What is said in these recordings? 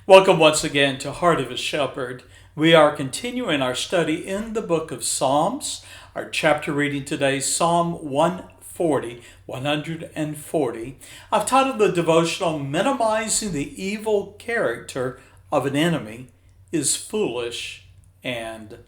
Welcome once again to Heart of a Shepherd. We are continuing our study in the book of Psalms. Our chapter reading today, Psalm 140, 140. I've titled the devotional, Minimizing the Evil Character of an Enemy is Foolish and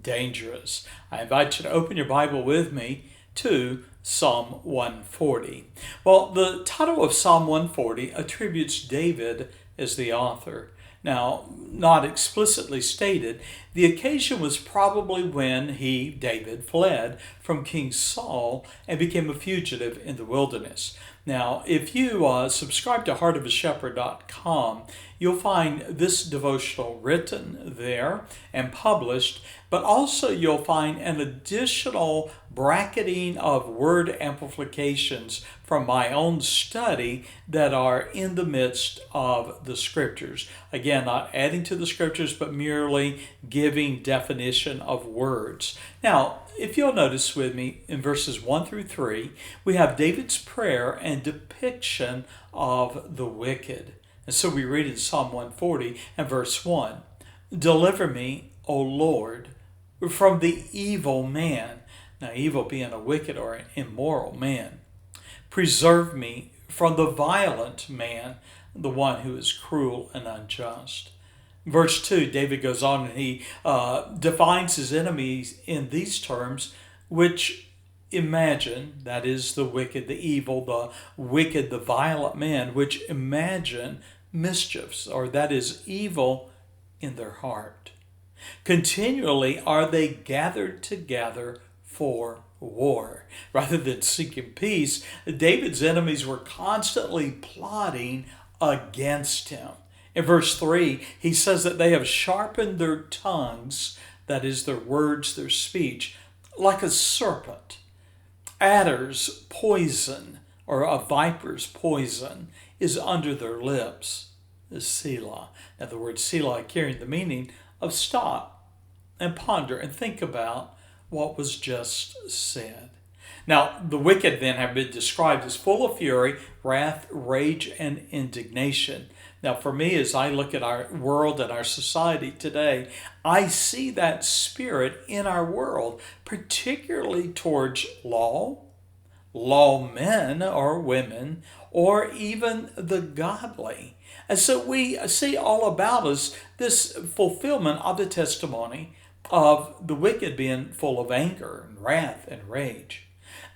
Dangerous. I invite you to open your Bible with me to Psalm 140. Well, the title of Psalm 140 attributes David as the author. Now, not explicitly stated, the occasion was probably when David, fled from King Saul and became a fugitive in the wilderness. Now, if you subscribe to heartofashepherd.com, you'll find this devotional written there and published, but also you'll find an additional bracketing of word amplifications from my own study that are in the midst of the scriptures. Again, not adding to the scriptures, but merely giving definition of words. Now, if you'll notice with me in verses 1 through 3, we have David's prayer and depiction of the wicked. And so we read in Psalm 140 and verse 1, "Deliver me, O Lord, from the evil man." Now, evil being a wicked or an immoral man. "Preserve me from the violent man," the one who is cruel and unjust. Verse 2, David goes on and he defines his enemies in these terms, which imagine, that is the wicked, the evil, the wicked, the violent man, which imagine mischiefs, or that is evil in their heart. Continually are they gathered together for war. Rather than seeking peace, David's enemies were constantly plotting against him. In verse 3, he says that they have sharpened their tongues, that is, their words, their speech, like a serpent. Adder's poison, or a viper's poison, is under their lips. Selah. Now, the word Selah carrying the meaning of stop and ponder and think about what was just said. Now, the wicked then have been described as full of fury, wrath, rage, and indignation. Now, for me, as I look at our world and our society today, I see that spirit in our world, particularly towards lawmen or women, or even the godly. And so we see all about us this fulfillment of the testimony of the wicked being full of anger and wrath and rage.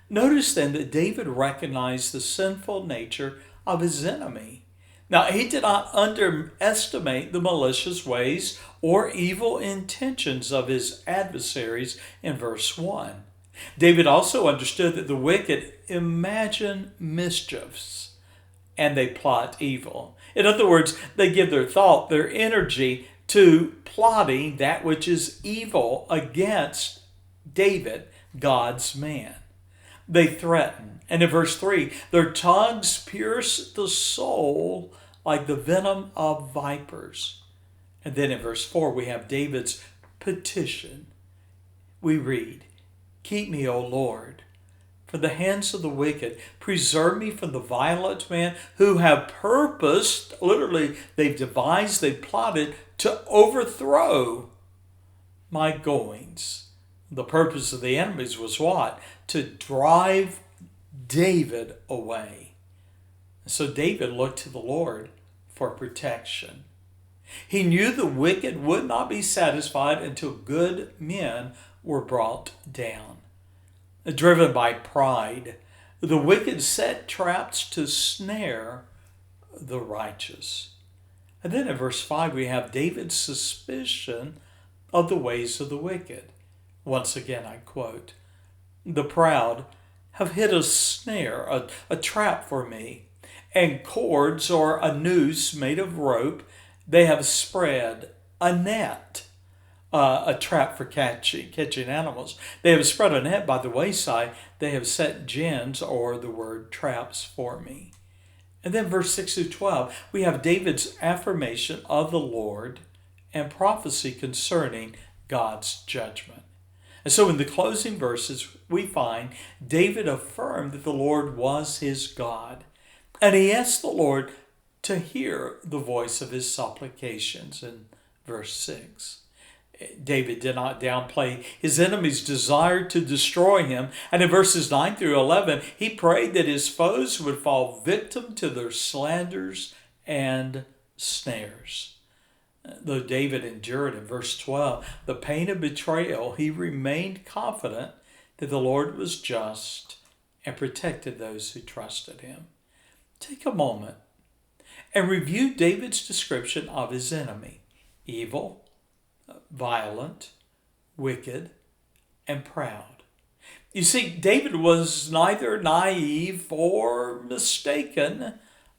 Notice then that David recognized the sinful nature of his enemy. Now, he did not underestimate the malicious ways or evil intentions of his adversaries in verse 1. David also understood that the wicked imagine mischiefs and they plot evil. In other words, they give their thought, their energy to plotting that which is evil against David, God's man. They threaten. And in verse 3, their tongues pierce the soul like the venom of vipers. And then in verse 4, we have David's petition. We read, "Keep me, O Lord, from the hands of the wicked. Preserve me from the violent man who have purposed," literally, they've devised, they've plotted to overthrow my goings. The purpose of the enemies was what? To drive David away. So David looked to the Lord for protection. He knew the wicked would not be satisfied until good men were brought down. Driven by pride, the wicked set traps to snare the righteous. And then in verse 5, we have David's suspicion of the ways of the wicked. Once again, I quote, "The proud have hid a snare, a trap for me, and cords or a noose made of rope. They have spread a net," a trap for catching animals. "They have spread a net by the wayside. They have set gins," or the word traps, "for me." And then verse 6 through 12, we have David's affirmation of the Lord and prophecy concerning God's judgment. And so in the closing verses, we find David affirmed that the Lord was his God. And he asked the Lord to hear the voice of his supplications in verse 6. David did not downplay his enemies' desire to destroy him. And in verses 9 through 11, he prayed that his foes would fall victim to their slanders and snares. Though David endured in verse 12 the pain of betrayal, he remained confident that the Lord was just and protected those who trusted him. Take a moment and review David's description of his enemy: evil, violent, wicked, and proud. You see, David was neither naive or mistaken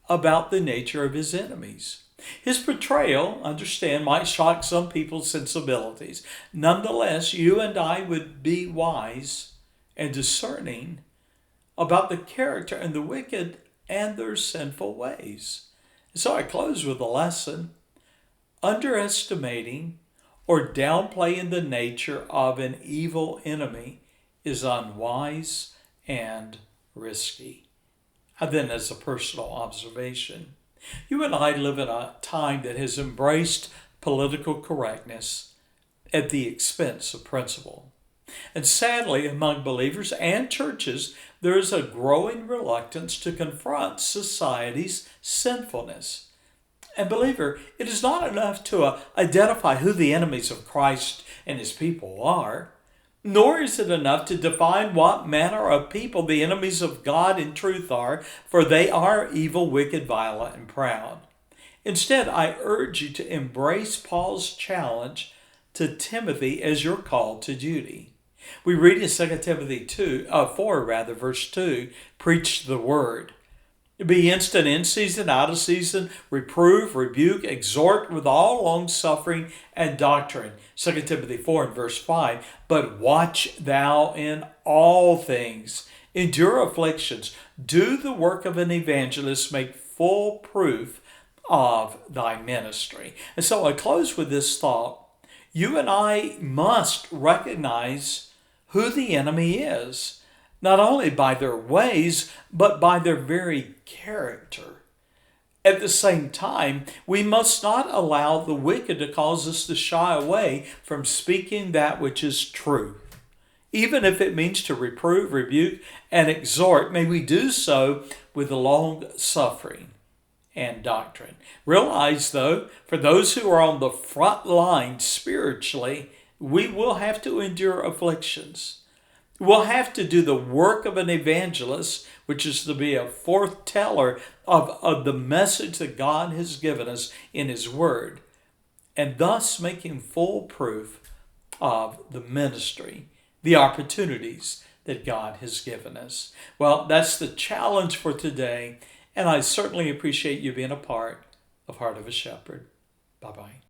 about the nature of his enemies. His portrayal, understand, might shock some people's sensibilities. Nonetheless, you and I would be wise and discerning about the character and the wicked and their sinful ways. So I close with a lesson. Underestimating or downplaying the nature of an evil enemy is unwise and risky. And then, as a personal observation, you and I live in a time that has embraced political correctness at the expense of principle. And sadly, among believers and churches, there is a growing reluctance to confront society's sinfulness. And believer, it is not enough to identify who the enemies of Christ and his people are, nor is it enough to define what manner of people the enemies of God in truth are, for they are evil, wicked, violent, and proud. Instead, I urge you to embrace Paul's challenge to Timothy as you're called to duty. We read in 2 Timothy 4, verse 2, preach the word. Be instant in season, out of season, reprove, rebuke, exhort with all longsuffering and doctrine. 2 Timothy 4 and verse 5. But watch thou in all things, endure afflictions, do the work of an evangelist, make full proof of thy ministry. And so I close with this thought. You and I must recognize who the enemy is, not only by their ways, but by their very character. At the same time, we must not allow the wicked to cause us to shy away from speaking that which is true. Even if it means to reprove, rebuke, and exhort, may we do so with long suffering and doctrine. Realize, though, for those who are on the front line spiritually, we will have to endure afflictions. We'll have to do the work of an evangelist, which is to be a foreteller of the message that God has given us in his word, and thus making full proof of the ministry, the opportunities that God has given us. Well, that's the challenge for today, and I certainly appreciate you being a part of Heart of a Shepherd. Bye-bye.